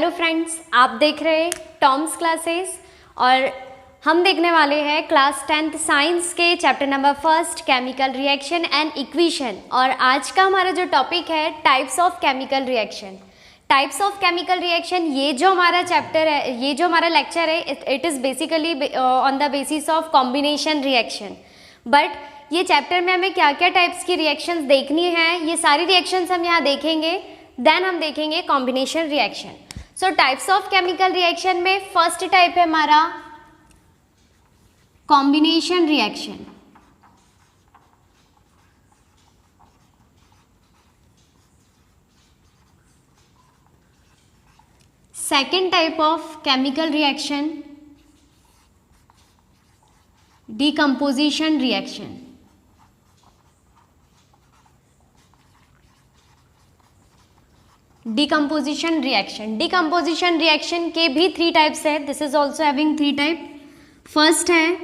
Hello friends, आप देख रहे हैं टॉम्स क्लासेस और हम देखने वाले हैं क्लास 10th साइंस के chapter number 1 chemical reaction and equation. और आज का हमारा जो टॉपिक है types of chemical reaction. Types of chemical reaction, ये जो हमारा चैप्टर है, ये जो हमारा लेक्चर है, it is basically on the basis of combination reaction. But ये चैप्टर में हमें क्या क्या टाइप्स की रिएक्शंस देखनी है, ये सारी रिएक्शंस हम यहाँ देखेंगे। देन हम देखेंगे combination reaction. So types of chemical reaction में फर्स्ट टाइप है हमारा combination reaction. Second type of chemical reaction decomposition reaction. Decomposition reaction के भी 3 टाइप्स है। This is also having 3 type. First है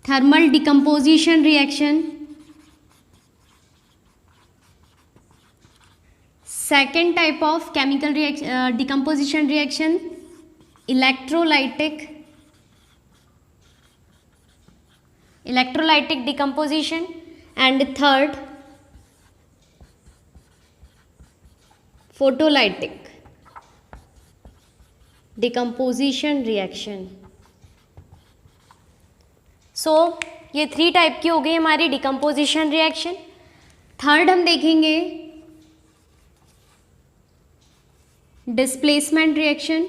thermal decomposition reaction, second type of chemical decomposition reaction electrolytic decomposition, and third photolytic decomposition reaction. So ये 3 type की हो गई हमारी decomposition reaction. Third हम देखेंगे डिस्प्लेसमेंट रिएक्शन,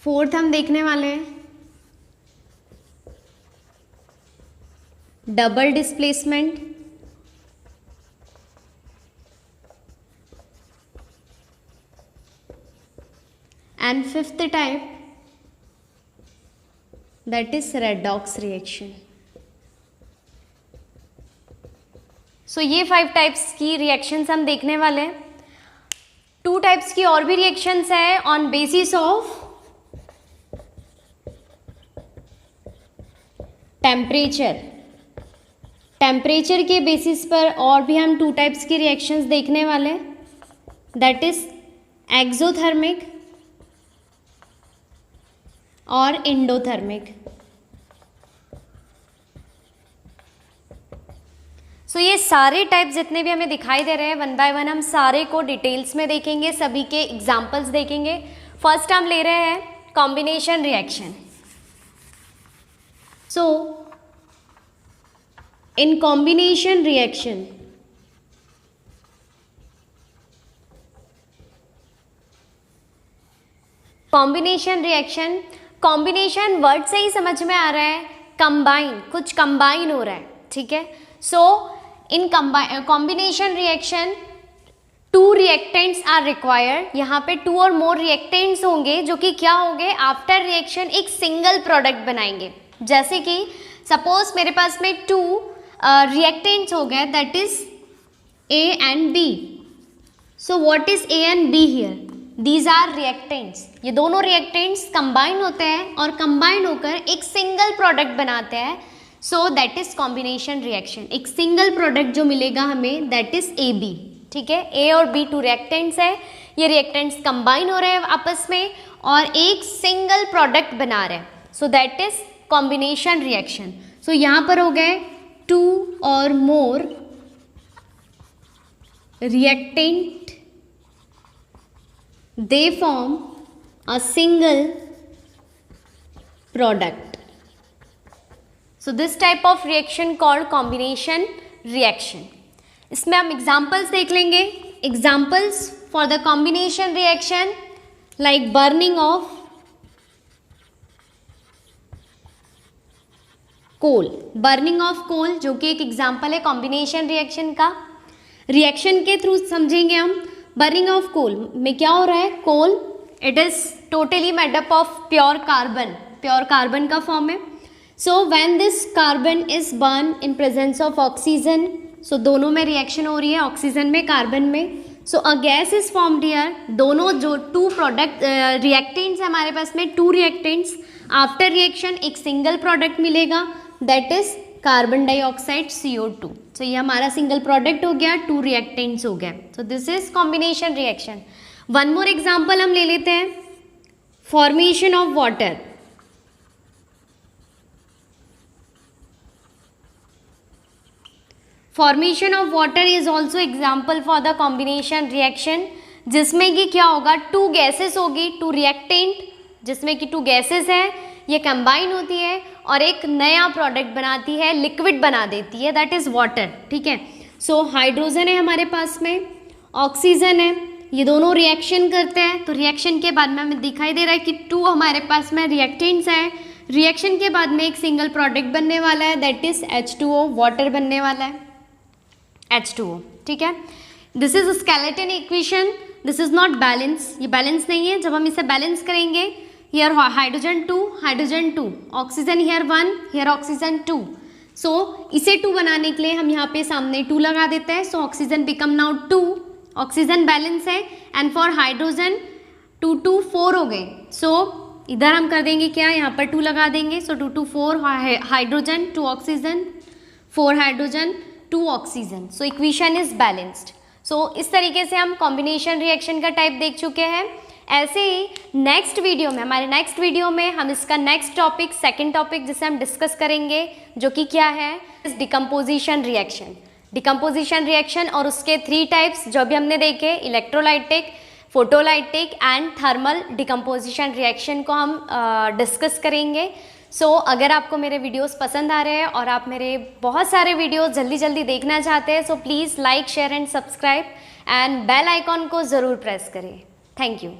फोर्थ हम देखने वाले हैं double displacement, and fifth type that is redox reaction. So ये 5 टाइप्स की रिएक्शंस हम देखने वाले हैं। 2 टाइप्स की और भी रिएक्शंस है ऑन बेसिस ऑफ टेम्परेचर के बेसिस पर और भी हम 2 टाइप्स की रिएक्शंस देखने वाले हैं, दैट इज एक्सोथर्मिक और इंडोथर्मिक। सो ये सारे टाइप्स जितने भी हमें दिखाई दे रहे हैं, 1 बाय 1 हम सारे को डिटेल्स में देखेंगे, सभी के एग्जाम्पल्स देखेंगे। फर्स्ट हम ले रहे हैं combination reaction. So in combination reaction combination word से ही समझ में आ रहा है, कंबाइन, कुछ कंबाइन हो रहा है, ठीक है। So in combination reaction 2 reactants are required. यहाँ पे 2 और मोर रिएक्टेंट्स होंगे जो कि क्या होंगे, आफ्टर रिएक्शन एक सिंगल प्रोडक्ट बनाएंगे। जैसे कि सपोज मेरे पास में 2 रिएक्टेंट्स हो गए, that is A and B. So what is A and B here? These are reactants. ये दोनों रिएक्टेंट्स कंबाइन होते हैं और कंबाइन होकर एक सिंगल प्रोडक्ट बनाते हैं। So that is combination reaction. एक सिंगल प्रोडक्ट जो मिलेगा हमें, दैट इज AB, ठीक है। A और B 2 रिएक्टेंट्स है, ये रिएक्टेंट्स कंबाइन हो रहे हैं आपस में और एक सिंगल प्रोडक्ट बना रहे हैं। So that is combination reaction. So यहाँ पर हो गए 2 or more reactant, they form a single product. So this type of reaction called combination reaction. इसमें हम examples देख लेंगे। Examples for the combination reaction like burning of burning of coal जो कि एक एग्जाम्पल है कॉम्बिनेशन रिएक्शन का। Reaction के थ्रू समझेंगे हम। बर्निंग ऑफ कोल में क्या हो रहा है, coal it is totally made up of pure carbon का फॉर्म है। So when this carbon is burn in presence of oxygen, so दोनों में रिएक्शन हो रही है, ऑक्सीजन में कार्बन में। So a gas is formed here. दोनों जो 2 प्रोडक्ट रिएक्टेंट्स हमारे पास में 2 रिएक्टेंट्स, आफ्टर रिएक्शन एक सिंगल प्रोडक्ट मिलेगा, that is carbon dioxide CO2। तो ये हमारा सिंगल प्रोडक्ट हो गया, 2 रिएक्टेंट्स हो गए। So this is combination reaction. One more example हम ले लेते हैं, formation of water. Formation of water is also example for the combination reaction, जिसमें कि क्या होगा, 2 गैसेस होगी, 2 रिएक्टेंट, जिसमें कि 2 गैसेस है, ये कंबाइन होती है और एक नया प्रोडक्ट बनाती है, लिक्विड बना देती है, दैट इज वाटर। ठीक है, सो हाइड्रोजन है हमारे पास में, ऑक्सीजन है, ये दोनों रिएक्शन करते हैं। तो रिएक्शन के बाद में हमें दिखाई दे रहा है कि 2 हमारे पास में रिएक्टेंट्स हैं। रिएक्शन के बाद में एक सिंगल प्रोडक्ट बनने वाला है, दैट इज H2O, वाटर बनने वाला है, H2O। ठीक है, this is skeleton equation, this is not balance, ये बैलेंस नहीं है। जब हम इसे बैलेंस करेंगे, here hydrogen 2, oxygen here 1, here oxygen 2। सो इसे 2 बनाने के लिए हम यहाँ पे सामने 2 लगा देते हैं। So oxygen become now 2, oxygen balance है, एंड फॉर हाइड्रोजन 2 2 4 हो गए। सो इधर हम कर देंगे क्या, यहाँ पर 2 लगा देंगे। So 2 2 4 hydrogen, 2 oxygen, 4 hydrogen, 2 oxygen. So equation is balanced. So इस तरीके से हम कॉम्बिनेशन रिएक्शन का टाइप देख चुके हैं। ऐसे ही नेक्स्ट वीडियो में, हमारे नेक्स्ट वीडियो में हम इसका नेक्स्ट टॉपिक, सेकंड टॉपिक जिसे हम डिस्कस करेंगे, जो कि क्या है, डिकम्पोजिशन रिएक्शन। डिकम्पोजिशन रिएक्शन और उसके 3 टाइप्स जो भी हमने देखे, electrolytic, photolytic and thermal decomposition reaction को हम डिस्कस करेंगे। सो अगर आपको मेरे वीडियोस पसंद आ रहे हैं और आप मेरे बहुत सारे वीडियोस जल्दी जल्दी देखना चाहते हैं, so please like, share and subscribe and bell icon को ज़रूर प्रेस करें। Thank you.